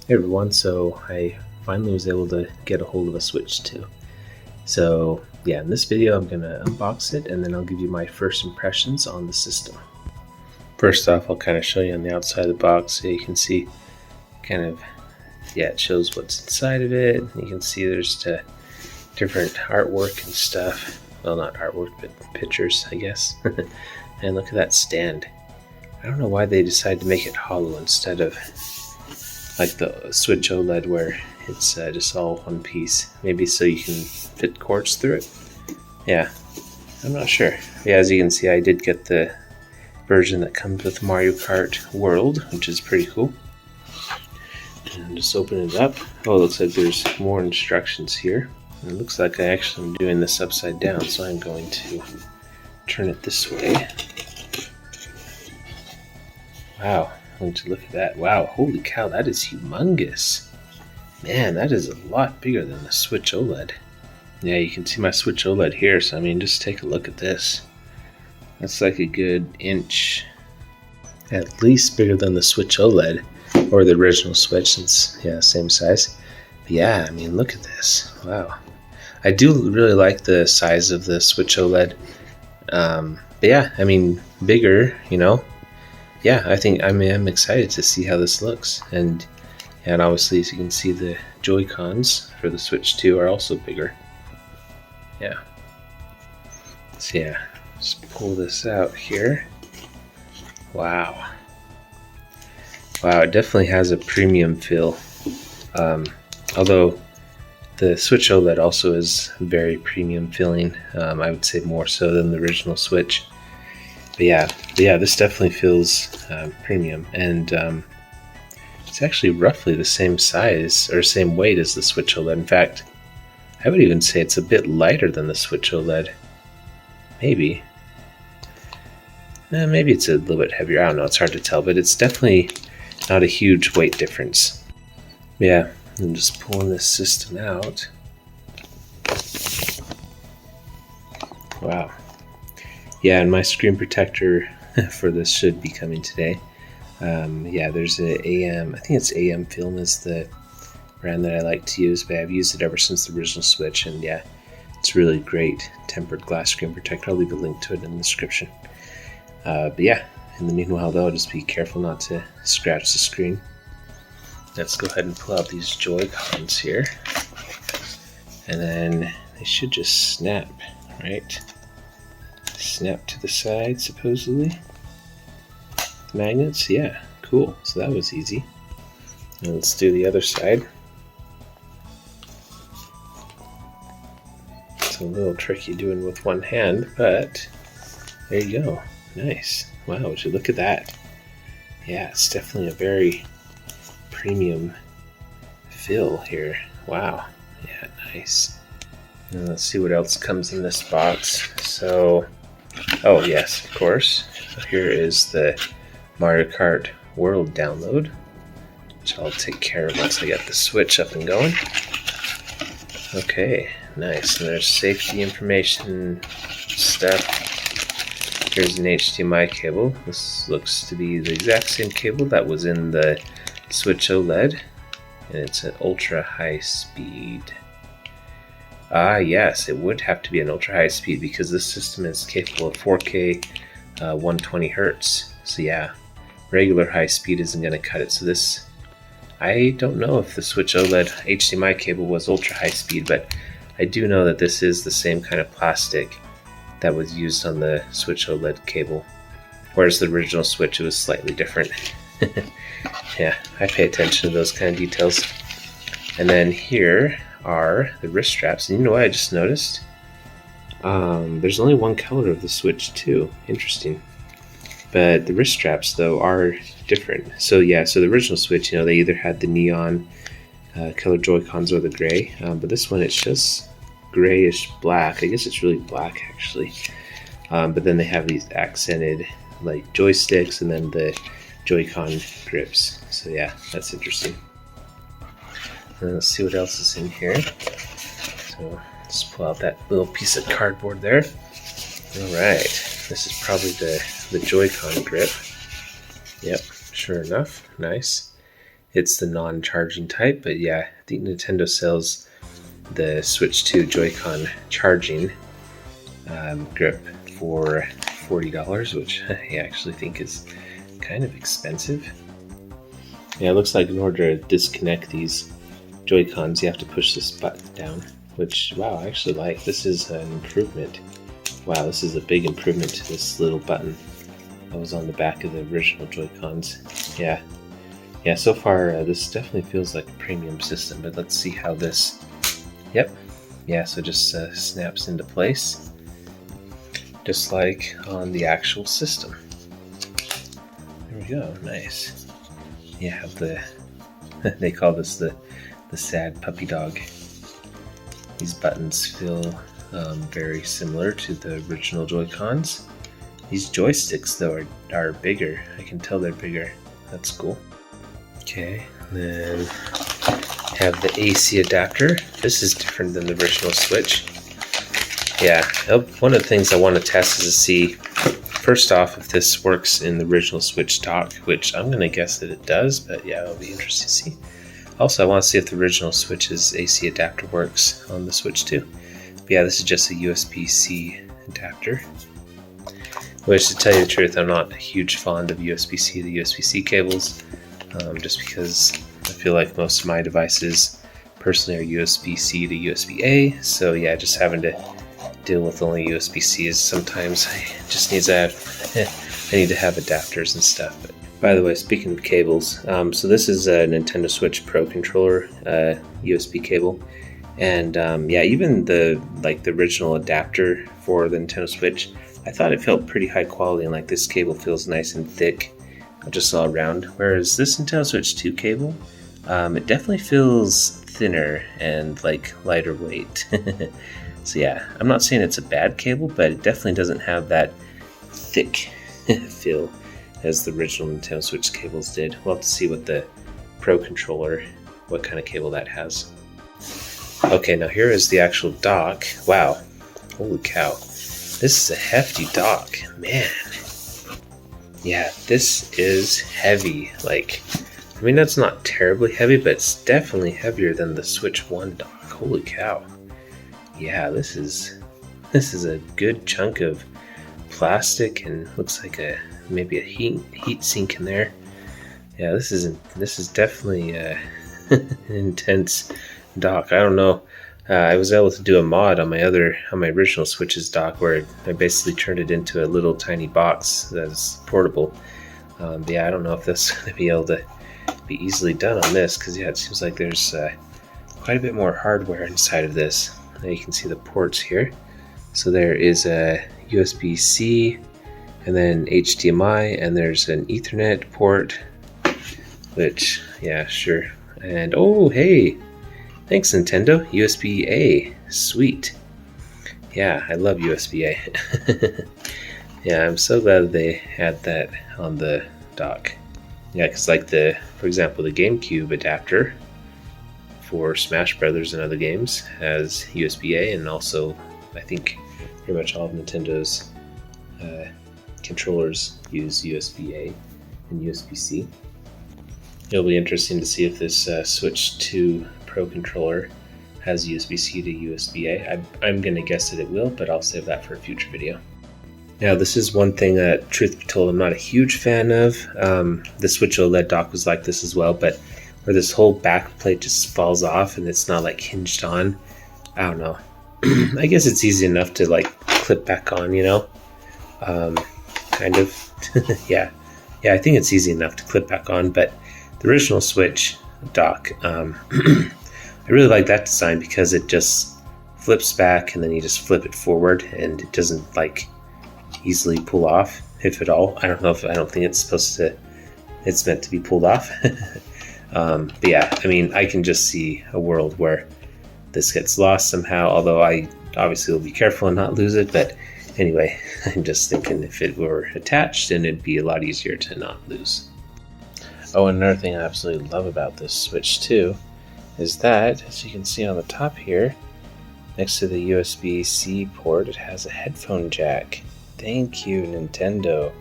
Hey everyone, so I finally was able to get a hold of a Switch 2. So yeah, in this video I'm going to unbox it and then I'll give you my first impressions on the system. First off, I'll kind of show you on the outside of the box so you can see kind of, it shows what's inside of it. You can see there's different artwork and stuff. Well, not artwork, but pictures, I guess. And look at that stand. I don't know why they decided to make it hollow instead of like the Switch OLED where it's just all one piece. Maybe so you can fit cords through it. Yeah, I'm not sure. Yeah, as you can see, I did get the version that comes with Mario Kart World, which is pretty cool. And just open it up. Oh, it looks like there's more instructions here. And it looks like I actually am doing this upside down, so I'm going to turn it this way. Wow. Look at that. Wow, holy cow, that is humongous. Man, that is a lot bigger than the Switch OLED. Yeah, you can see my Switch OLED here, so I mean, just take a look at this. That's like a good inch. At least bigger than the Switch OLED, or the original Switch, since, yeah, same size. But yeah, I mean, look at this. Wow. I do really like the size of the Switch OLED. But yeah, I mean, bigger, you know. Yeah, I'm excited to see how this looks, and obviously, as you can see, the Joy-Cons for the Switch 2 are also bigger. Yeah. So yeah, just pull this out here. Wow. Wow, it definitely has a premium feel. Although the Switch OLED also is very premium feeling. I would say more so than the original Switch. But yeah, this definitely feels premium, and it's actually roughly the same size or same weight as the Switch OLED. In fact, I would even say it's a bit lighter than the Switch OLED. Maybe. Maybe it's a little bit heavier. I don't know. It's hard to tell, but it's definitely not a huge weight difference. Yeah, I'm just pulling this system out. Wow. Yeah, and my screen protector for this should be coming today. Yeah, there's a AM, I think it's AM Film is the brand that I like to use, but I've used it ever since the original Switch, and yeah, it's really great tempered glass screen protector. I'll leave a link to it in the description. But yeah, in the meanwhile though, just be careful not to scratch the screen. Let's go ahead and pull out these Joy-Cons here, and then they should just snap, right? Snap to the side, supposedly. The magnets, yeah, cool. So that was easy. And let's do the other side. It's a little tricky doing with one hand, but there you go. Nice. Wow, would you look at that? Yeah, it's definitely a very premium feel here. Wow. Yeah, nice. And let's see what else comes in this box. So, oh yes, of course. So here is the Mario Kart World download, which I'll take care of once I get the Switch up and going. Okay, nice. And there's safety information stuff. Here's an HDMI cable. This looks to be the exact same cable that was in the Switch OLED, and it's an ultra high speed. Ah, yes, it would have to be an ultra high speed because this system is capable of 4K 120 hertz. So yeah, regular high speed isn't going to cut it. So this, I don't know if the Switch OLED HDMI cable was ultra high speed, but I do know that this is the same kind of plastic that was used on the Switch OLED cable. Whereas the original Switch, it was slightly different. Yeah, I pay attention to those kind of details. And then here are the wrist straps, and you know what I just noticed? There's only one color of the Switch too. Interesting. But the wrist straps though are different. So yeah, so the original Switch, you know, they either had the neon color Joy-Cons or the gray, but this one it's just grayish black. I guess it's really black actually. But then they have these accented like joysticks and then the Joy-Con grips. So yeah, that's interesting. Let's see what else is in here. So let's pull out that little piece of cardboard there. Alright, this is probably the Joy-Con grip. Yep, sure enough, nice. it's the non-charging type, but yeah, I think Nintendo sells the Switch 2 Joy-Con charging grip for $40, which I actually think is kind of expensive. Yeah, it looks like in order to disconnect these Joy-Cons, you have to push this button down, which, wow, I actually like. This is an improvement. Wow, this is a big improvement to this little button that was on the back of the original Joy-Cons. Yeah, so far this definitely feels like a premium system, but let's see how this... Yep, yeah, so it just snaps into place, just like on the actual system. There we go, nice. Yeah, have the... they call this the sad puppy dog. These buttons feel very similar to the original Joy-Cons. These joysticks, though, are bigger. I can tell they're bigger. That's cool. Okay, then have the AC adapter. This is different than the original Switch. Yeah, one of the things I want to test is to see, first off, if this works in the original Switch dock, which I'm going to guess that it does, but yeah, it'll be interesting to see. Also, I want to see if the original Switch's AC adapter works on the Switch 2. But yeah, this is just a USB-C adapter. Which, to tell you the truth, I'm not a huge fond of USB-C to USB-C cables, just because I feel like most of my devices personally are USB-C to USB-A. So yeah, just having to deal with only USB-C is sometimes I just need to have adapters and stuff. But by the way, speaking of cables, so this is a Nintendo Switch Pro controller USB cable, and yeah, even the original adapter for the Nintendo Switch, I thought it felt pretty high quality, and like this cable feels nice and thick, just all around. Whereas this Nintendo Switch 2 cable, it definitely feels thinner and like lighter weight. So yeah, I'm not saying it's a bad cable, but it definitely doesn't have that thick feel as the original Nintendo Switch cables did. We'll have to see what the Pro controller, what kind of cable that has. Okay, now here is the actual dock. Wow, holy cow. This is a hefty dock, man. Yeah, this is heavy. Like, I mean, that's not terribly heavy, but it's definitely heavier than the Switch 1 dock. Holy cow. Yeah, this is a good chunk of plastic, and looks like maybe a heat sink in there. Yeah, this is definitely an intense dock. I don't know. I was able to do a mod on my original Switch's dock where I basically turned it into a little tiny box that's portable. Yeah, I don't know if that's going to be able to be easily done on this, because yeah, it seems like there's quite a bit more hardware inside of this. Now you can see the ports here. So there is a USB-C, and then HDMI, and there's an Ethernet port, which, yeah, sure. And oh, hey! Thanks, Nintendo. USB-A. Sweet. Yeah, I love USB-A. Yeah, I'm so glad they had that on the dock. Yeah, because like for example, the GameCube adapter for Smash Brothers and other games has USB-A, and also I think pretty much all of Nintendo's controllers use USB-A and USB-C. It'll be interesting to see if this Switch 2 Pro controller has USB-C to USB-A. I'm going to guess that it will, but I'll save that for a future video. Now, this is one thing that, truth be told, I'm not a huge fan of. The Switch OLED dock was like this as well, but where this whole back plate just falls off and it's not like hinged on. I don't know. I guess it's easy enough to like clip back on, you know? Kind of. Yeah, I think it's easy enough to clip back on, but the original Switch dock, I really like that design because it just flips back and then you just flip it forward and it doesn't like easily pull off, if at all. I don't think it's meant to be pulled off. But yeah, I mean, I can just see a world where this gets lost somehow, although I obviously will be careful and not lose it. But anyway, I'm just thinking if it were attached, then it'd be a lot easier to not lose. Oh, and another thing I absolutely love about this Switch 2 is that, as you can see on the top here, next to the USB-C port, it has a headphone jack. Thank you, Nintendo.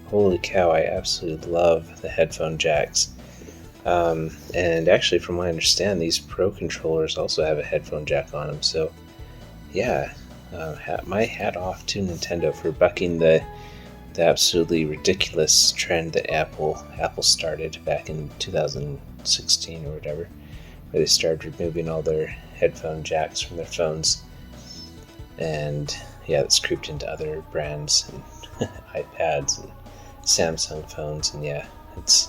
Holy cow, I absolutely love the headphone jacks. And actually, from what I understand, these Pro controllers also have a headphone jack on them. So, yeah, my hat off to Nintendo for bucking the absolutely ridiculous trend that Apple started back in 2016 or whatever, where they started removing all their headphone jacks from their phones. And yeah, that's creeped into other brands and iPads and Samsung phones. And yeah, it's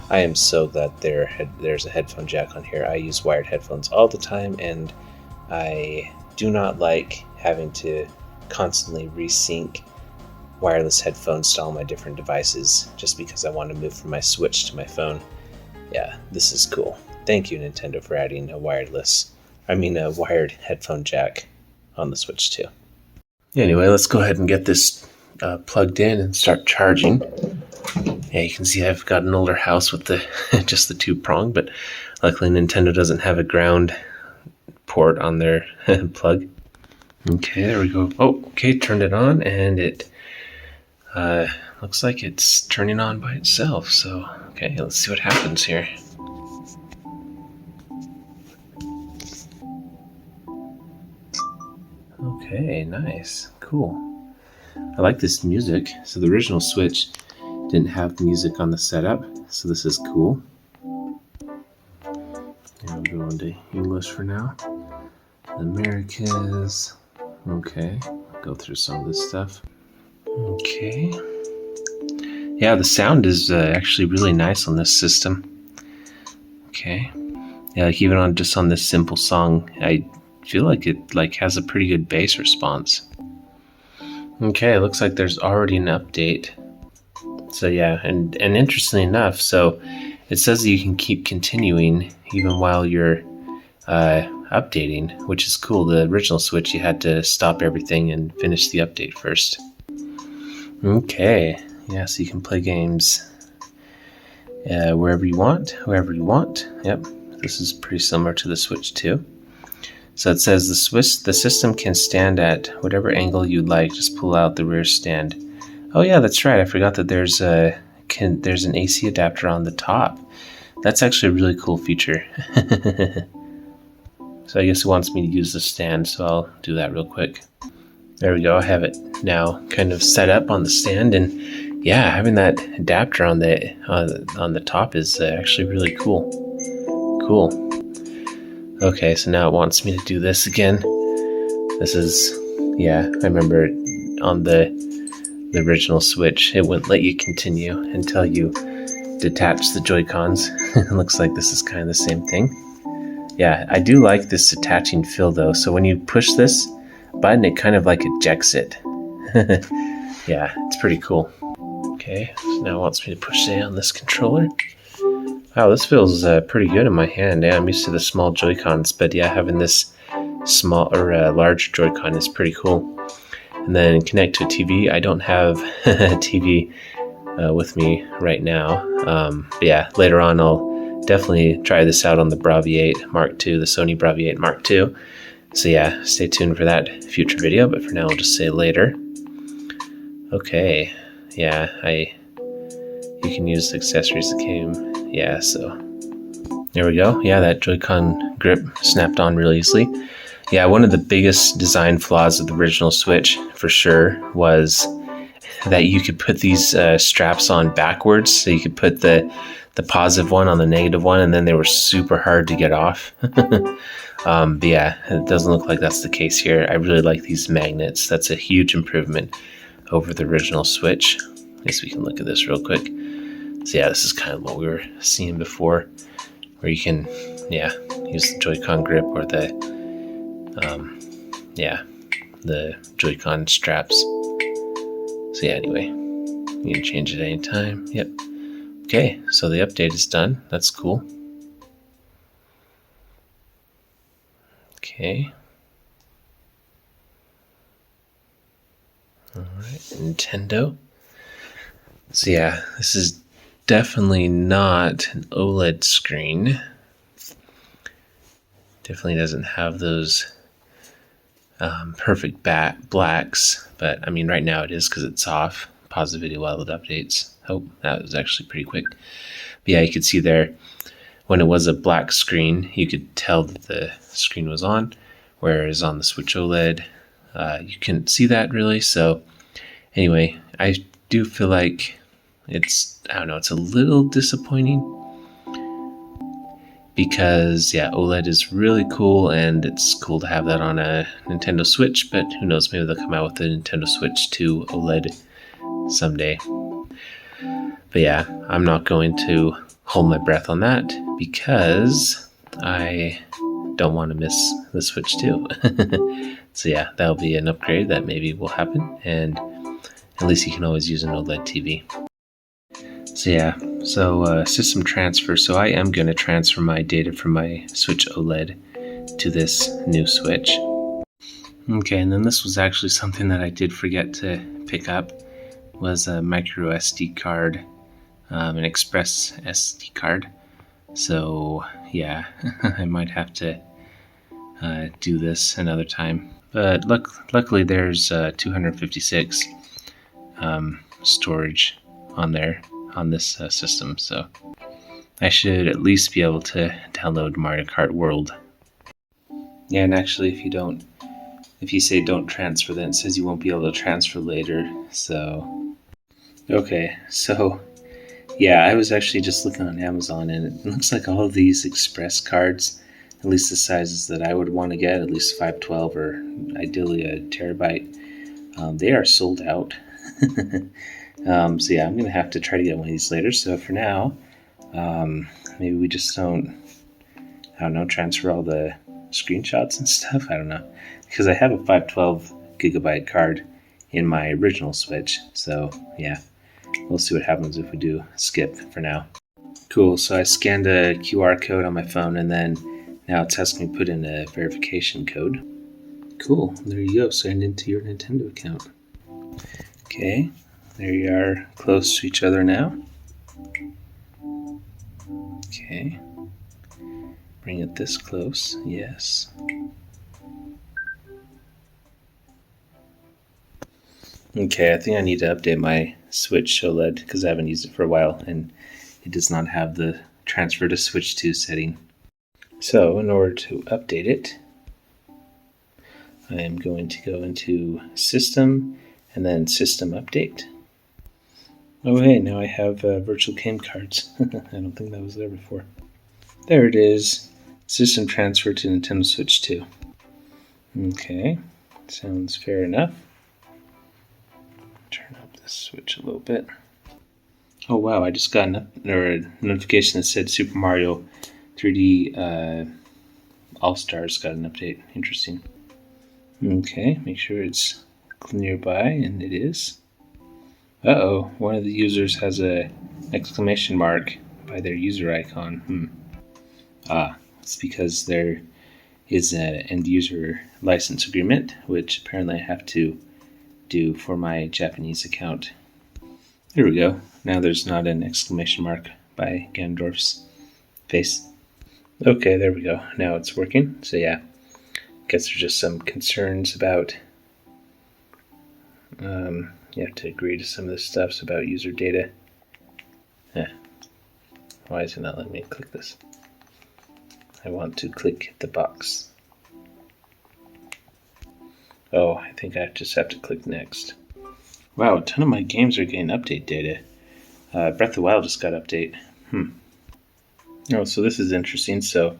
I am so glad there's a headphone jack on here. I use wired headphones all the time, and I do not like having to constantly resync wireless headphones to all my different devices just because I want to move from my Switch to my phone. Yeah, this is cool. Thank you, Nintendo, for adding a wired headphone jack on the Switch too. Anyway, let's go ahead and get this plugged in and start charging. Yeah, you can see I've got an older house with the just the 2-prong, but luckily Nintendo doesn't have a ground port on their plug. Okay, there we go. Oh, okay, turned it on, and it looks like it's turning on by itself. So, okay, let's see what happens here. Okay, nice, cool. I like this music. So the original Switch didn't have music on the setup, so this is cool. And I'll go into English for now. Americas. Okay, I'll go through some of this stuff. Okay. Yeah, the sound is actually really nice on this system. Okay. Yeah, like even on this simple song, I feel like it has a pretty good bass response. Okay, it looks like there's already an update. So yeah, and interestingly enough, so it says that you can keep continuing even while you're updating, which is cool. The original Switch, you had to stop everything and finish the update first. Okay, yeah, so you can play games wherever you want, whoever you want. Yep, this is pretty similar to the Switch too. So it says the system can stand at whatever angle you'd like. Just pull out the rear stand. Oh yeah, that's right. I forgot that there's an AC adapter on the top. That's actually a really cool feature. So I guess it wants me to use the stand, so I'll do that real quick. There we go. I have it now kind of set up on the stand, and yeah, having that adapter on the top is actually really cool. Cool. Okay, so now it wants me to do this again. This is, yeah, I remember on the original Switch, it wouldn't let you continue until you detach the Joy-Cons. It looks like this is kind of the same thing. Yeah, I do like this attaching feel though. So when you push this button, it kind of like ejects it. Yeah, it's pretty cool. Okay, so now it wants me to push A on this controller. Wow, this feels pretty good in my hand. Yeah, I'm used to the small Joy-Cons, but yeah, having this small or large Joy-Con is pretty cool. And then connect to a TV. I don't have a TV with me right now. But yeah, later on I'll definitely try this out on the Bravi 8 Mark II, the Sony Bravi 8 Mark II. So yeah, stay tuned for that future video, but for now I'll just say later. Okay, yeah, you can use the accessories that came. Yeah, so there we go. Yeah, that Joy-Con grip snapped on really easily. Yeah, one of the biggest design flaws of the original Switch, for sure, was that you could put these straps on backwards. So you could put the positive one on the negative one, and then they were super hard to get off. But yeah, it doesn't look like that's the case here. I really like these magnets. That's a huge improvement over the original Switch. I guess we can look at this real quick. So yeah, this is kind of what we were seeing before, where you can, yeah, use the Joy-Con grip or the Joy-Con straps. So yeah, anyway, you can change it anytime. Yep. Okay, so the update is done. That's cool. Okay. All right, Nintendo. So yeah, this is definitely not an OLED screen. Definitely doesn't have those perfect blacks, but I mean right now it is because it's off. Pause the video while it updates. Oh, that was actually pretty quick. But yeah, you could see there when it was a black screen, you could tell that the screen was on, whereas on the Switch OLED, you couldn't see that really. So anyway, I do feel like it's a little disappointing because yeah, OLED is really cool and it's cool to have that on a Nintendo Switch, but who knows, maybe they'll come out with a Nintendo Switch 2 OLED someday. But yeah, I'm not going to hold my breath on that because I don't want to miss the Switch 2. So yeah, that'll be an upgrade that maybe will happen, and at least you can always use an OLED TV. So yeah, system transfer. So I am going to transfer my data from my Switch OLED to this new Switch. Okay, and then this was actually something that I did forget to pick up, was a micro SD card, an express SD card. So yeah, I might have to do this another time. But luckily there's 256 storage on there on this system, so I should at least be able to download Mario Kart World. Yeah, and actually if you say don't transfer, then it says you won't be able to transfer later. So okay, so yeah, I was actually just looking on Amazon, and it looks like all of these express cards, at least the sizes that I would want to get, at least 512 or ideally a terabyte, they are sold out. So yeah, I'm going to have to try to get one of these later. So for now, maybe we just don't transfer all the screenshots and stuff. I don't know. Because I have a 512 gigabyte card in my original Switch. So yeah, we'll see what happens if we do skip for now. Cool, so I scanned a QR code on my phone, and then now it's asking me to put in a verification code. Cool, there you go, signed into your Nintendo account. Okay, there you are, close to each other now. Okay, bring it this close, yes. Okay, I think I need to update my Switch OLED because I haven't used it for a while, and it does not have the transfer to Switch 2 setting. So in order to update it, I am going to go into System and then System Update. Oh hey, now I have virtual game cards. I don't think that was there before. There it is. System transfer to Nintendo Switch 2. Okay, sounds fair enough. Turn up the Switch a little bit. Oh wow, I just got a notification that said Super Mario 3D All-Stars got an update. Interesting. Okay, make sure it's nearby, and it is. Uh-oh, one of the users has a exclamation mark by their user icon. It's because there is an end-user license agreement, which apparently I have to do for my Japanese account. There we go. Now there's not an exclamation mark by Ganondorf's face. Okay, there we go. Now it's working. So yeah, guess there's just some concerns about you have to agree to some of this stuff about user data. Why is it not letting me click this? I want to click the box. Oh, I think I just have to click next. Wow, a ton of my games are getting update data. Breath of the Wild just got update. Oh, so this is interesting. So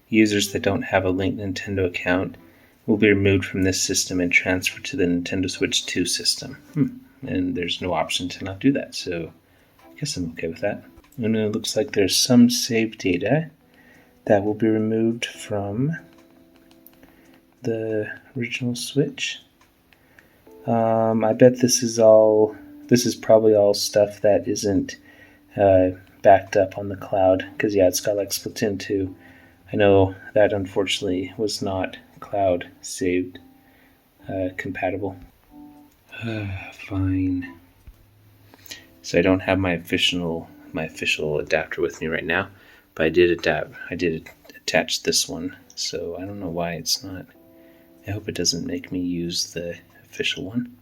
users that don't have a linked Nintendo account will be removed from this system and transferred to the Nintendo Switch 2 system. And there's no option to not do that, so I guess I'm okay with that. And it looks like there's some save data that will be removed from the original Switch. I bet this is probably all stuff that isn't backed up on the cloud, because yeah, it's got like Splatoon 2. I know that unfortunately was not cloud saved compatible. Fine. So I don't have my official adapter with me right now, but I did attach this one, so I don't know why it's not. I hope it doesn't make me use the official one.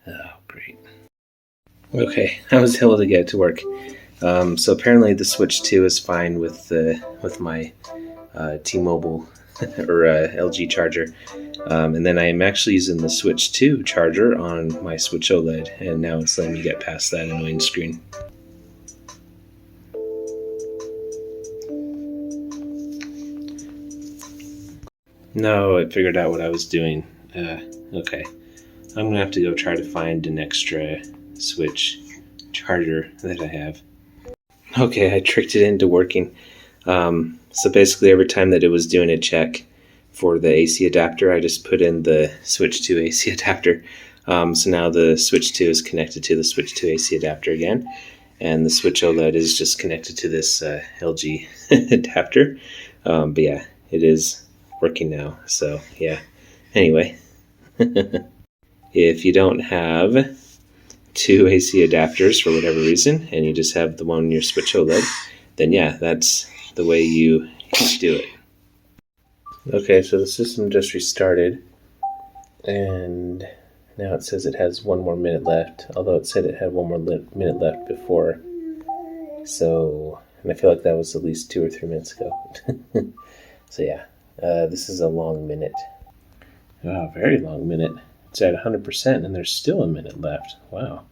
Oh, great. Okay, I was able to get it to work. So apparently the Switch 2 is fine with my T-Mobile or LG charger. And then I am actually using the Switch 2 charger on my Switch OLED, and now it's letting me get past that annoying screen. No, I figured out what I was doing. Okay. I'm going to have to go try to find an extra Switch charger that I have. Okay, I tricked it into working. So basically every time that it was doing a check for the AC adapter, I just put in the Switch 2 AC adapter. So now the Switch 2 is connected to the Switch 2 AC adapter again, and the Switch OLED is just connected to this LG adapter. But yeah, it is working now. So yeah, anyway, if you don't have two AC adapters for whatever reason, and you just have the one in your Switch OLED, then yeah, that's the way you do it. Okay, so the system just restarted, and now it says it has 1 more minute left, although it said it had 1 more minute left before. So, and I feel like that was at least 2 or 3 minutes ago. So yeah, this is a long minute. Oh, very long minute. It's at 100% and there's still a minute left. Wow.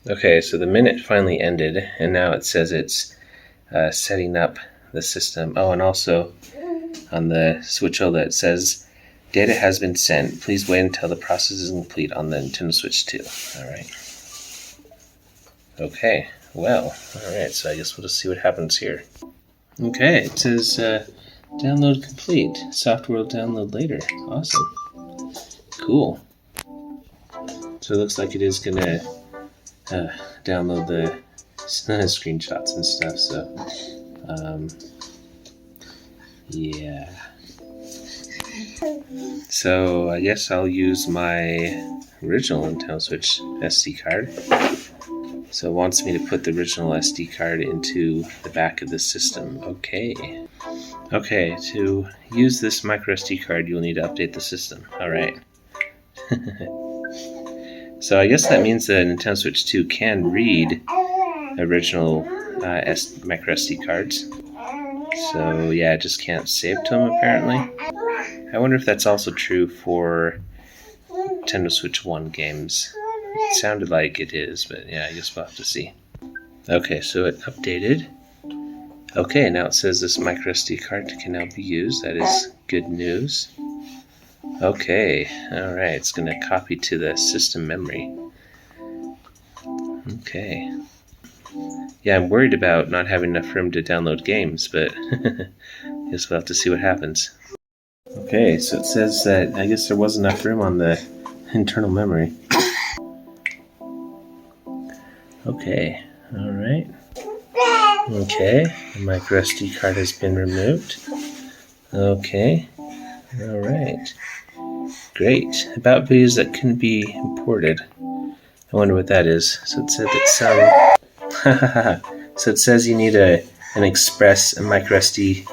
Okay, so the minute finally ended, and now it says it's setting up the system. Oh, and also on the Switch OLED it says, data has been sent. Please wait until the process is complete on the Nintendo Switch 2. Alright. Okay, well, alright, so I guess we'll just see what happens here. Okay, it says download complete. Software will download later. Awesome. Cool. So it looks like it is going to download the screenshots and stuff, so yeah. So I guess I'll use my original Nintendo Switch SD card. So it wants me to put the original SD card into the back of the system. Okay. Okay, to use this micro SD card, you'll need to update the system. Alright. So I guess that means the Nintendo Switch 2 can read original micro SD cards. So yeah, it just can't save to them apparently. I wonder if that's also true for Nintendo Switch 1 games. It sounded like it is, but yeah, I guess we'll have to see. Okay, so it updated. Okay, now it says this micro SD card can now be used. That is good news. Okay, alright, it's going to copy to the system memory. Okay. Yeah, I'm worried about not having enough room to download games, but I guess we'll have to see what happens. Okay, so it says that I guess there was enough room on the internal memory. Okay, alright. Okay, the micro SD card has been removed. Okay, alright. Great. About videos that couldn't be imported. I wonder what that is. So it said that some... So it says you need a micro SD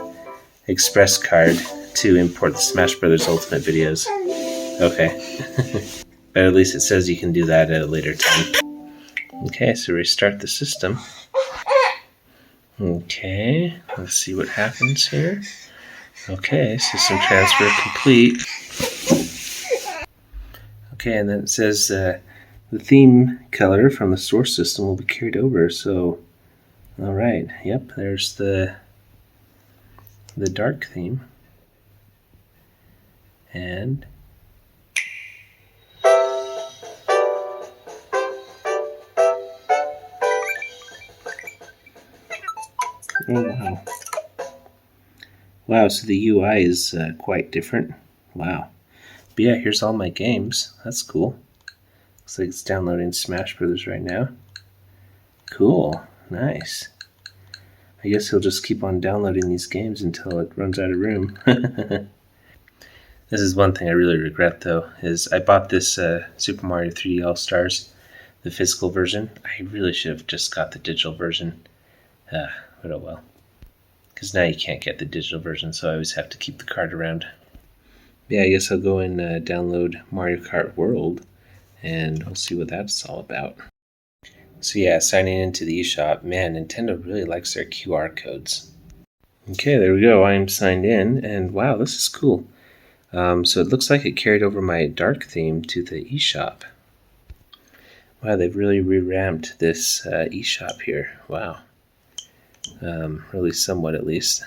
express card to import the Smash Brothers Ultimate videos. Okay. But at least it says you can do that at a later time. Okay, so restart the system. Okay, let's see what happens here. Okay, system transfer complete. Okay, and then it says the theme color from the source system will be carried over. So, all right, yep, there's the dark theme, and oh wow, wow. So the UI is quite different. Wow. But yeah, here's all my games. That's cool. Looks like it's downloading Smash Brothers right now. Cool. Nice. I guess he'll just keep on downloading these games until it runs out of room. This is one thing I really regret, though, is I bought this Super Mario 3D All-Stars, the physical version. I really should have just got the digital version. But oh well. Because now you can't get the digital version, so I always have to keep the card around. Yeah, I guess I'll go and download Mario Kart World, and we'll see what that's all about. So yeah, signing into the eShop. Man, Nintendo really likes their QR codes. Okay, there we go. I'm signed in, and wow, this is cool. So it looks like it carried over my dark theme to the eShop. Wow, they've really revamped this eShop here. Wow. Really somewhat at least.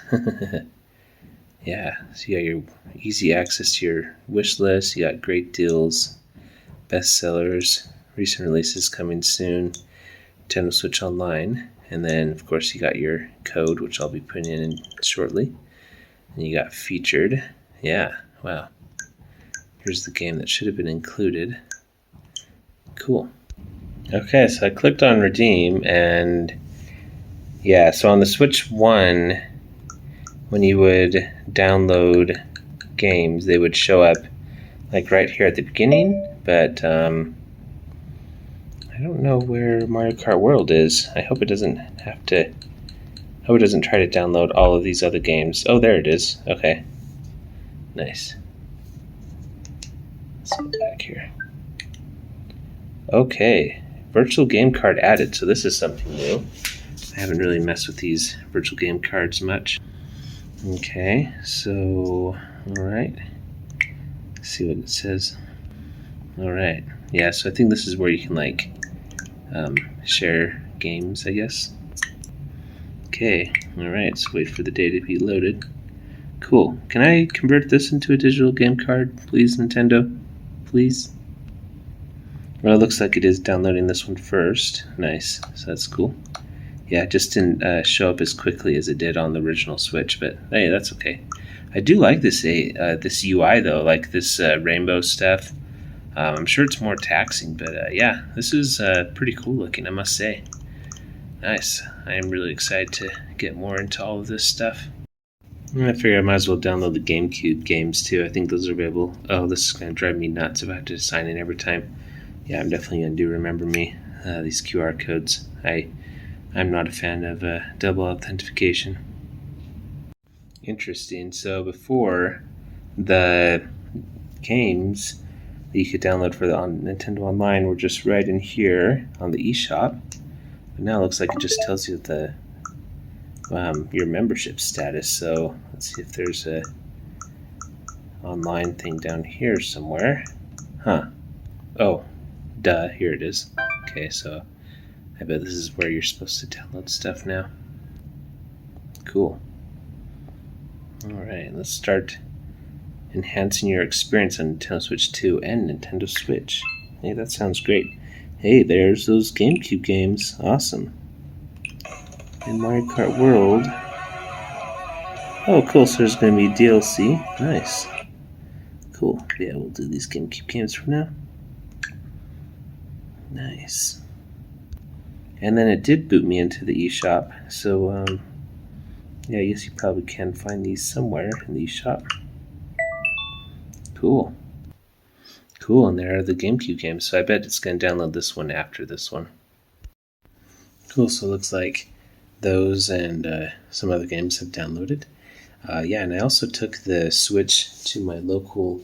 Yeah, so you got your easy access to your wish list, you got great deals, bestsellers, recent releases coming soon, Nintendo Switch Online, and then of course you got your code, which I'll be putting in shortly. And you got featured. Yeah, wow. Here's the game that should have been included. Cool. Okay, so I clicked on redeem, and yeah, so on the Switch 1, when you would download games, they would show up like right here at the beginning, but I don't know where Mario Kart World is. I hope it doesn't have to, I hope it doesn't try to download all of these other games. Oh, there it is. Okay. Nice. Let's go back here. Okay. Virtual game card added, so this is something new. I haven't really messed with these virtual game cards much. Okay, so, alright. See what it says. Alright, yeah, so I think this is where you can, like, share games, I guess. Okay, alright, so wait for the data to be loaded. Cool. Can I convert this into a digital game card, please, Nintendo? Please? Well, it looks like it is downloading this one first. Nice, so that's cool. Yeah, it just didn't show up as quickly as it did on the original Switch, but hey, that's okay. I do like this this UI though, like this rainbow stuff. I'm sure it's more taxing, but yeah, this is pretty cool looking, I must say. Nice. I am really excited to get more into all of this stuff. I figure I might as well download the GameCube games too. I think those are available. Oh, this is going to drive me nuts if I have to sign in every time. Yeah, I'm definitely going to do Remember Me, these QR codes. I'm not a fan of double authentication. Interesting. So before, the games that you could download for the Nintendo Online were just right in here on the eShop. But now it looks like it just tells you the your membership status. So let's see if there's a online thing down here somewhere. Huh. Oh, duh. Here it is. Okay, so I bet this is where you're supposed to download stuff now. Cool. Alright, let's start enhancing your experience on Nintendo Switch 2 and Nintendo Switch. Hey, that sounds great. Hey, there's those GameCube games. Awesome. In Mario Kart World. Oh, cool, so there's going to be DLC. Nice. Cool. Yeah, we'll do these GameCube games for now. Nice. And then it did boot me into the eShop, so yeah, I guess you probably can find these somewhere in the eShop. Cool. Cool, and there are the GameCube games, so I bet it's going to download this one after this one. Cool, so it looks like those and some other games have downloaded. Yeah, and I also took the Switch to my local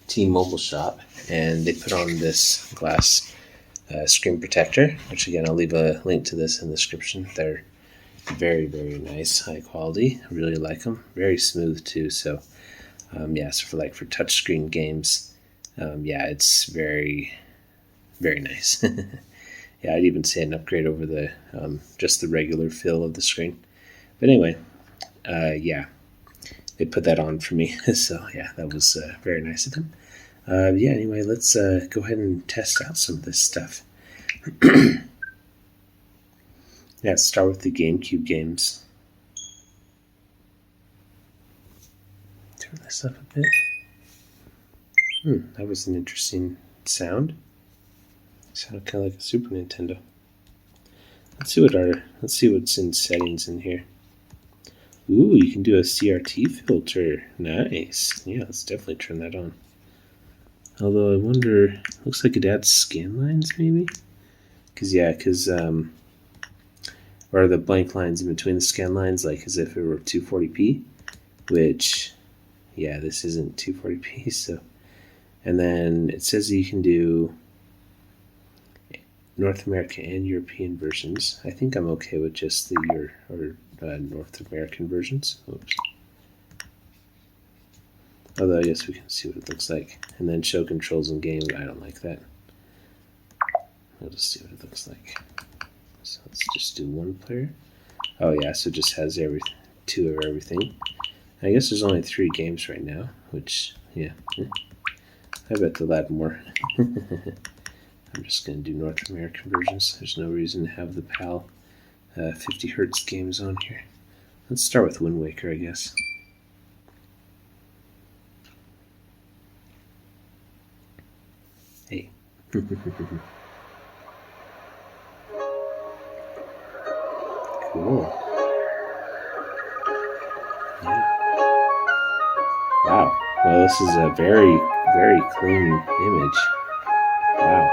T-Mobile shop, and they put on this glass screen protector, which again, I'll leave a link to this in the description. They're very, very nice, high quality. I really like them. Very smooth too. So, yeah, so for touchscreen games, yeah, it's very, very nice. Yeah, I'd even say an upgrade over the just the regular feel of the screen. But anyway, yeah, they put that on for me. So yeah, that was very nice of them. Yeah, anyway, let's go ahead and test out some of this stuff. Yeah, let's start with the GameCube games. Turn this up a bit. That was an interesting sound. Sounded kind of like a Super Nintendo. Let's see what's in settings in here. Ooh, you can do a CRT filter. Nice. Yeah, let's definitely turn that on. Although I wonder, looks like it adds scan lines maybe? Because or the blank lines in between the scan lines, like as if it were 240p, which, yeah, this isn't 240p, so. And then it says you can do North American and European versions. I think I'm okay with just the North American versions. Oops. Although I guess we can see what it looks like. And then show controls in game. I don't like that. We'll just see what it looks like. So let's just do one player. Oh yeah, so it just has two of everything. I guess there's only 3 games right now, which, yeah. I bet they'll add more. I'm just going to do North American versions. There's no reason to have the PAL 50 Hertz games on here. Let's start with Wind Waker, I guess. Hey. Cool. Yeah. Wow. Well, this is a very, very clean image. Wow.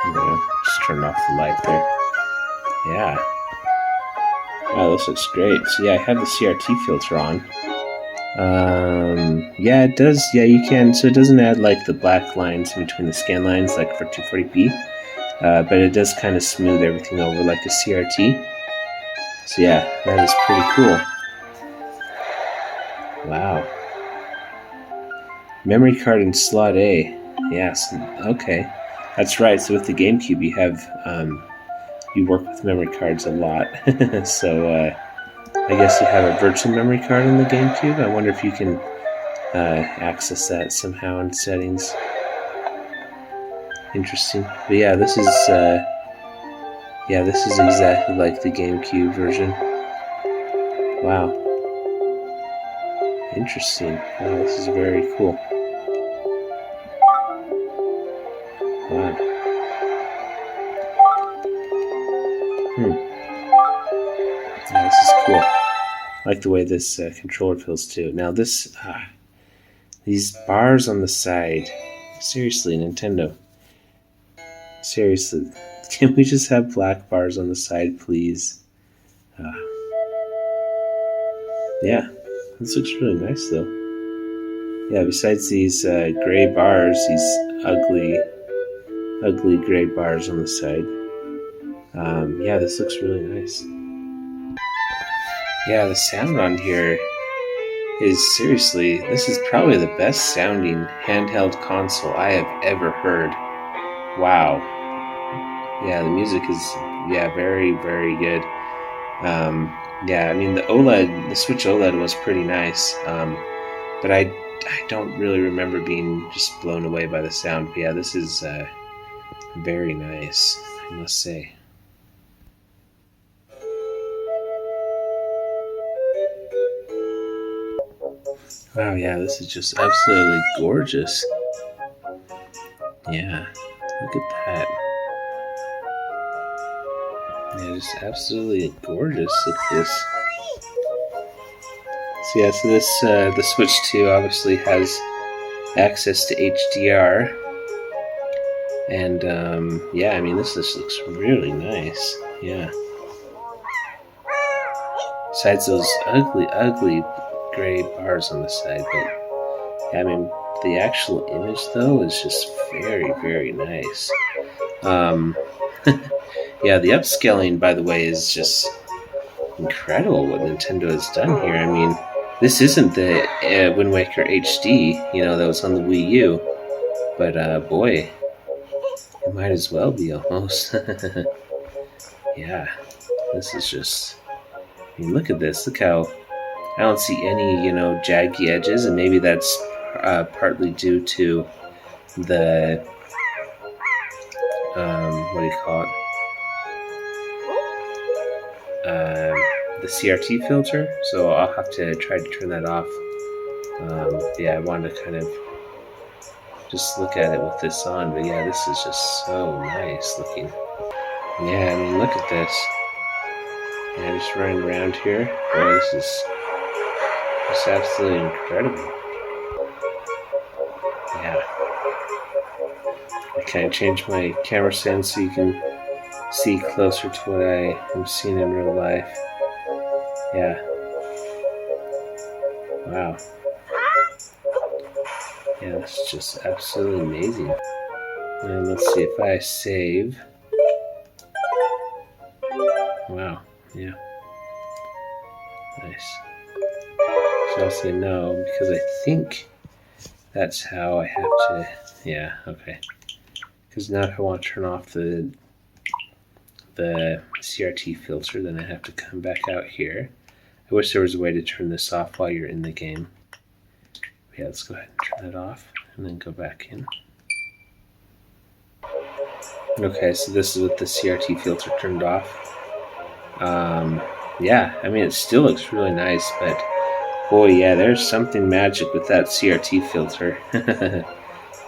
There we go. Just turn off the light there. Yeah. Wow, this looks great. So yeah, I have the CRT filter on. Yeah, it does. Yeah, you can. So it doesn't add like the black lines in between the scan lines like for 240p. But it does kind of smooth everything over like a CRT. So yeah, that is pretty cool. Wow. Memory card in slot A. Yes. Okay. That's right. So with the GameCube, you have you work with memory cards a lot. So I guess you have a virtual memory card in the GameCube. I wonder if you can access that somehow in settings. Interesting. But yeah, this is exactly like the GameCube version. Wow. Interesting. Wow, this is very cool. Wow. Yeah, this is cool. I like the way this controller feels too. Now this, these bars on the side. Seriously, Nintendo. Seriously, can we just have black bars on the side, please? Yeah, this looks really nice though. Yeah, besides these gray bars, these ugly gray bars on the side. Yeah, this looks really nice. Yeah, the sound on here is seriously, this is probably the best sounding handheld console I have ever heard. Wow. Yeah, the music is, yeah, very, very good. Yeah, I mean, the Switch OLED was pretty nice, but I don't really remember being just blown away by the sound. But yeah, this is very nice, I must say. Wow, yeah, this is just absolutely gorgeous. Yeah, look at that. Yeah, just absolutely gorgeous. Look at this. So yeah, so this the Switch 2 obviously has access to HDR, and yeah, I mean this just looks really nice. Yeah. Besides those ugly gray bars on the side, but yeah, I mean the actual image though is just very, very nice. Yeah, the upscaling, by the way, is just incredible what Nintendo has done here. I mean, this isn't the Wind Waker HD, that was on the Wii U, but boy, it might as well be almost. Yeah, this is just, I mean, look at this. Look how I don't see any, jaggy edges, and maybe that's partly due to the, what do you call it? The CRT filter, so I'll have to try to turn that off. Yeah, I wanted to kind of just look at it with this on, but yeah, this is just so nice looking. Yeah, I mean, look at this. Yeah, just running around here. Boy, this is just absolutely incredible. Yeah. I kind of changed my camera stand so you can see closer to what I am seeing in real life. Yeah. Wow. Yeah, that's just absolutely amazing. And let's see if I save. Wow, yeah. Nice. So I'll say no because I think that's how I have to. Yeah, okay. Because now if I want to turn off the CRT filter, then I have to come back out here. I wish there was a way to turn this off while you're in the game. Yeah, let's go ahead and turn that off and then go back in. Okay, so this is with the CRT filter turned off. Yeah, I mean, it still looks really nice, but boy, yeah, there's something magic with that CRT filter.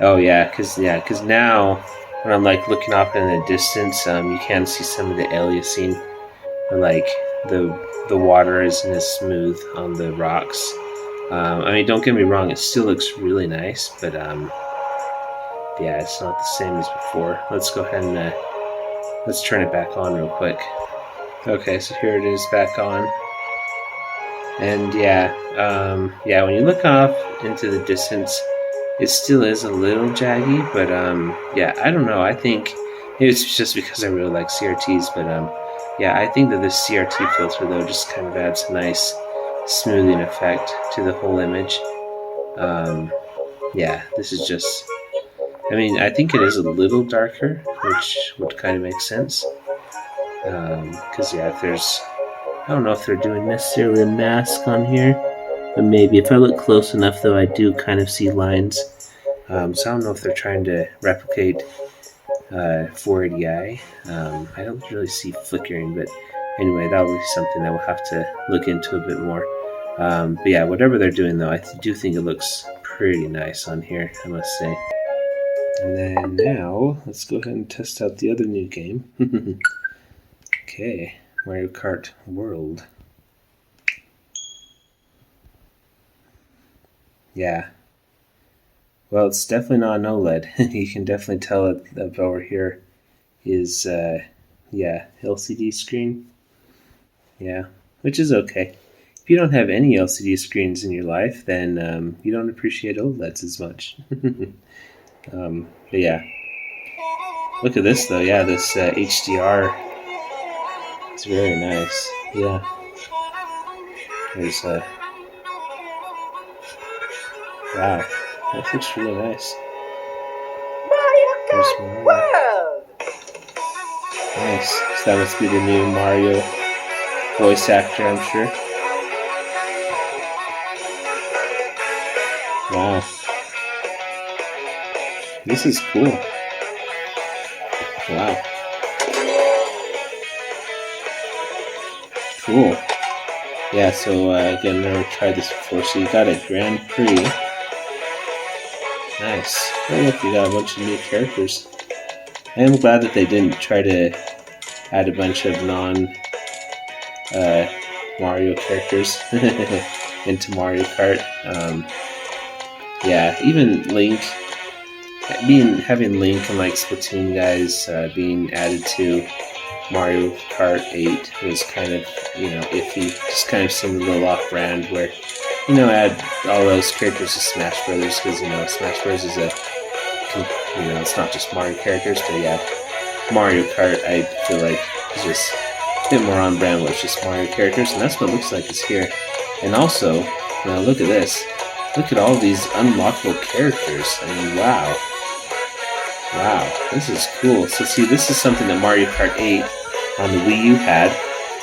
Oh yeah, because now when I'm like looking off in the distance, you can see some of the aliasing, or like the water isn't as smooth on the rocks. I mean, don't get me wrong, it still looks really nice, but yeah, it's not the same as before. Let's go ahead and let's turn it back on real quick. Okay, so here it is back on. And yeah, when you look off into the distance, it still is a little jaggy, but yeah, I don't know. I think it's just because I really like CRTs, but yeah, I think that this CRT filter though just kind of adds a nice smoothing effect to the whole image. Yeah, this is just. I mean, I think it is a little darker, which would kind of make sense. Because yeah, if there's, I don't know if they're doing necessarily a mask on here, but maybe if I look close enough, though, I do kind of see lines. So I don't know if they're trying to replicate 480i. I don't really see flickering, but anyway, that'll be something that we'll have to look into a bit more. But yeah, whatever they're doing, though, I do think it looks pretty nice on here, I must say. And then now, let's go ahead and test out the other new game. Okay, Mario Kart World. Yeah. Well, it's definitely not an OLED. You can definitely tell that over here is, yeah, LCD screen. Yeah, which is okay. If you don't have any LCD screens in your life, then you don't appreciate OLEDs as much. But yeah, look at this though. Yeah, this HDR. It's very nice. Yeah. There's a. Wow, that looks really nice. There's Mario. Nice. So that must be the new Mario voice actor, I'm sure. Wow. This is cool. Wow. Cool. Yeah, so again, never tried this before. So you got a Grand Prix. Nice. Oh, look, you got a bunch of new characters. I am glad that they didn't try to add a bunch of Mario characters into Mario Kart. Yeah, even Link. Having Link and like Splatoon guys being added to Mario Kart 8 was kind of, iffy. Just kind of seemed a little off-brand where, add all those characters to Smash Brothers because, Smash Bros. Is it's not just Mario characters, but yeah, Mario Kart I feel like is just a bit more on-brand with just Mario characters, and that's what it looks like is here. And also, now look at this. Look at all these unlockable characters. I mean, wow. Wow, this is cool. So see, this is something that Mario Kart 8 on the Wii U had,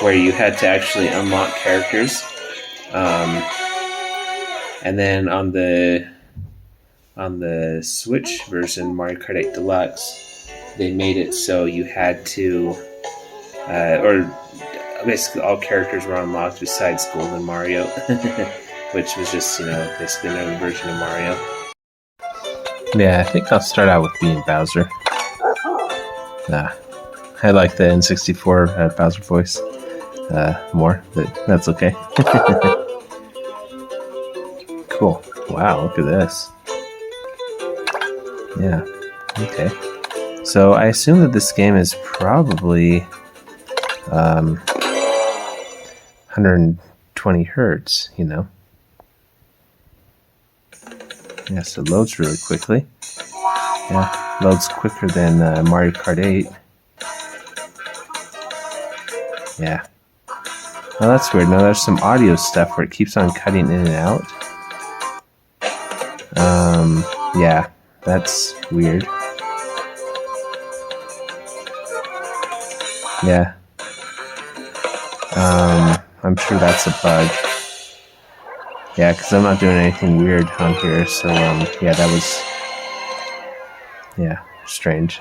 where you had to actually unlock characters. And then on the Switch version, Mario Kart 8 Deluxe, they made it so you had to, or basically all characters were unlocked besides Golden Mario, which was just, basically another version of Mario. Yeah, I think I'll start out with being Bowser. I like the N64 Bowser voice more, but that's okay. Cool. Wow, look at this. Yeah, okay. So I assume that this game is probably 120 hertz, Yeah, so it loads really quickly. Yeah, loads quicker than Mario Kart 8. Yeah. Oh, that's weird. Now there's some audio stuff where it keeps on cutting in and out. Yeah, that's weird. Yeah. I'm sure that's a bug. Yeah, because I'm not doing anything weird on here, so, yeah, that was, yeah, strange.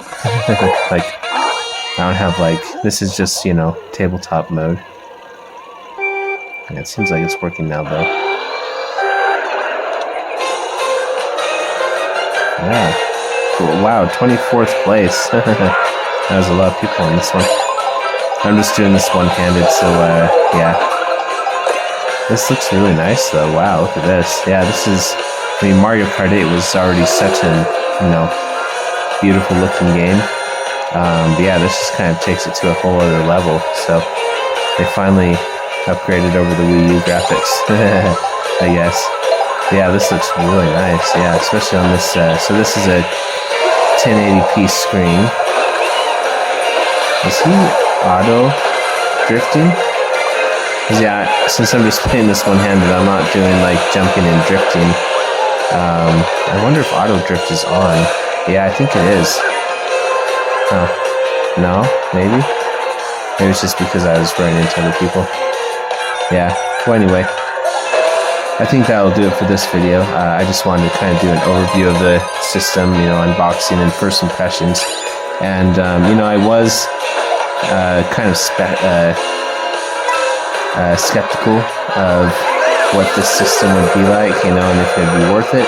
Like, I don't have, like, this is just, you know, tabletop mode. Yeah, it seems like it's working now, though. Yeah. Cool. Wow, 24th place. There's a lot of people on this one. I'm just doing this one-handed, so, yeah. This looks really nice, though. Wow, look at this. Yeah, this is... I mean, Mario Kart 8 was already such an, you know, beautiful-looking game. But yeah, this just kind of takes it to a whole other level. So, they finally upgraded over the Wii U graphics, I guess. Yeah, this looks really nice. Yeah, especially on this... so this is a 1080p screen. Is he auto drifting? Yeah, since I'm just playing this one-handed, I'm not doing like jumping and drifting. I wonder if auto drift is on. Yeah, I think it is. Huh. No? Maybe? Maybe it's just because I was running into other people. Yeah. Well, anyway. I think that'll do it for this video. I just wanted to kind of do an overview of the system, you know, unboxing and first impressions. And, you know, I was kind of skeptical of what this system would be like, you know, and if it'd be worth it.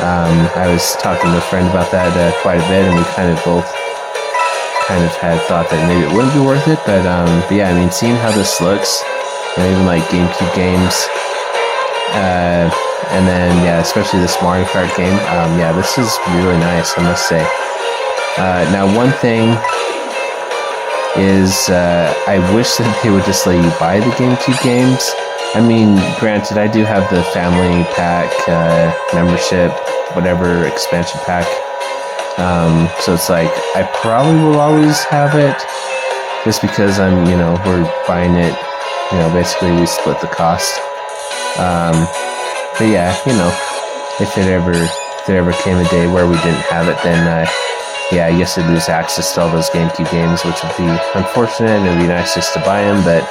I was talking to a friend about that quite a bit, and we kind of both kind of had thought that maybe it wouldn't be worth it, but yeah, I mean, seeing how this looks, you know, even like GameCube games, and then, yeah, especially this Mario Kart game, yeah, this is really nice, I must say. Now, one thing is, I wish that they would just let you buy the GameCube games. I mean, granted, I do have the family pack, membership, whatever, expansion pack. So it's like, I probably will always have it, just because I'm, you know, we're buying it, you know, basically we split the cost. But yeah, you know, if there ever came a day where we didn't have it, then, yeah, I guess I'd lose access to all those GameCube games, which would be unfortunate. It would be nice just to buy them, but,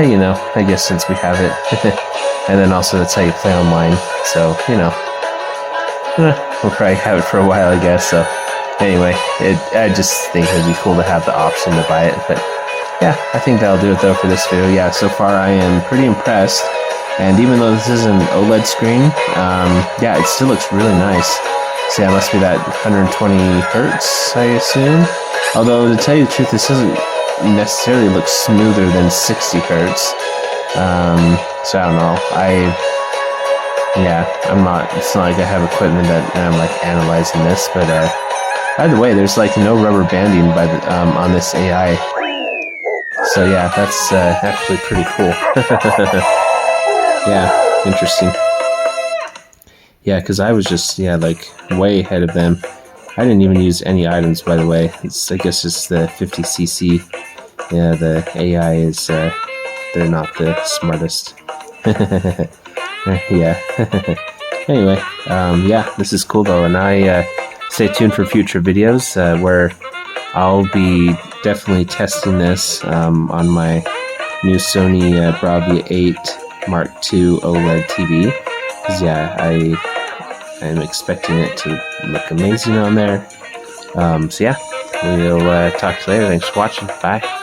you know, I guess since we have it. And then also that's how you play online, so, you know, we'll probably have it for a while, I guess. So, anyway, I just think it'd be cool to have the option to buy it, but, yeah, I think that'll do it, though, for this video. Yeah, so far I am pretty impressed, and even though this is an OLED screen, yeah, it still looks really nice. So yeah, it must be that 120 hertz, I assume. Although, to tell you the truth, this doesn't necessarily look smoother than 60 hertz. So I don't know. Yeah, I'm not, it's not like I have equipment that I'm like analyzing this, but by the way, there's like no rubber banding by the, on this AI. So yeah, that's actually pretty cool. Yeah, interesting. Yeah, because I was just, yeah, like, way ahead of them. I didn't even use any items, by the way. I guess it's the 50cc. Yeah, the AI is, they're not the smartest. Yeah. Anyway, yeah, this is cool, though, and I stay tuned for future videos where I'll be definitely testing this on my new Sony Bravia 8 Mark II OLED TV. Yeah, I'm expecting it to look amazing on there. So yeah, we'll talk to you later. Thanks for watching. Bye.